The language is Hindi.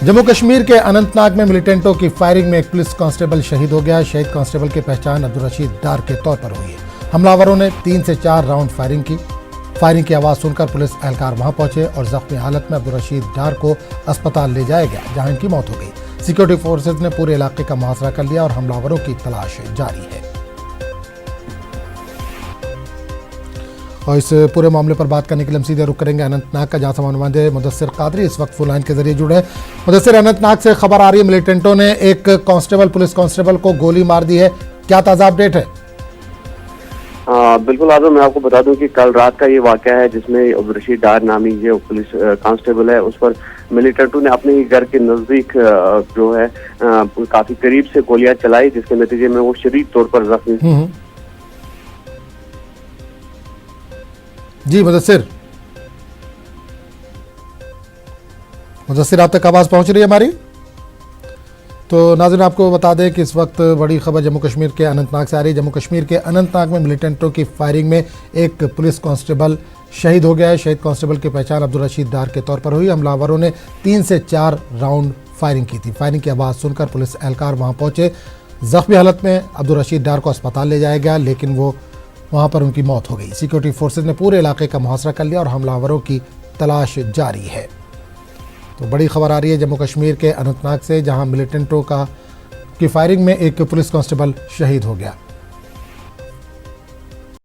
जम्मू कश्मीर के अनंतनाग में मिलिटेंटों की फायरिंग में एक पुलिस कांस्टेबल शहीद हो गया। शहीद कांस्टेबल की पहचान अब्दुल रशीद डार के तौर पर हुई है। हमलावरों ने 3 से 4 राउंड फायरिंग की। फायरिंग की आवाज सुनकर पुलिस एहलकार वहां पहुंचे और जख्मी हालत में अब्दुल रशीद डार को अस्पताल ले जाया गया, जहां इनकी मौत हो गई। सिक्योरिटी फोर्सेज ने पूरे इलाके का मुहासरा कर लिया और हमलावरों की तलाश जारी है। और इस पूरे मामले पर बात करने के लिए हम सीधे रुक करेंगे अनंतनाग का, जहां से नुमाइंदे मुदस्सिर कादरी इस वक्त फोन लाइन के जरिए जुड़े हैं। मुदस्सिर, अनंतनाग से खबर आ रही है मिलिटेंटों ने एक पुलिस कांस्टेबल को गोली मार दी है, क्या ताज़ा अपडेट है? बिल्कुल आजम, मैं आपको बता दूं कि कल रात का ये वाकया है जिसमें अब्दुल रशीद डार नामी जो पुलिस कांस्टेबल है उस पर मिलिटेंटों ने अपने ही घर के नजदीक जो है काफी करीब से गोलियां चलाई, जिसके नतीजे में वो शदीद तौर पर जख्मी। जी मुदस्सिर आप तक आवाज़ पहुंच रही है हमारी? तो नाज़रीन, आपको बता दें कि इस वक्त बड़ी खबर जम्मू कश्मीर के अनंतनाग से आ रही है। जम्मू कश्मीर के अनंतनाग में मिलिटेंटों की फायरिंग में एक पुलिस कांस्टेबल शहीद हो गया है। शहीद कांस्टेबल की पहचान अब्दुल रशीद डार के तौर पर हुई। हमलावरों ने 3 से 4 राउंड फायरिंग की थी। फायरिंग की आवाज़ सुनकर पुलिस एहलकार वहाँ पहुँचे। जख्मी हालत में अब्दुल रशीद डार को अस्पताल ले जाया गया, लेकिन वो वहाँ पर उनकी मौत हो गई। सिक्योरिटी फोर्सेज ने पूरे इलाके का मुहासरा कर लिया और हमलावरों की तलाश जारी है। तो बड़ी खबर आ रही है जम्मू कश्मीर के अनंतनाग से, जहां मिलिटेंटों की फायरिंग में एक पुलिस कांस्टेबल शहीद हो गया।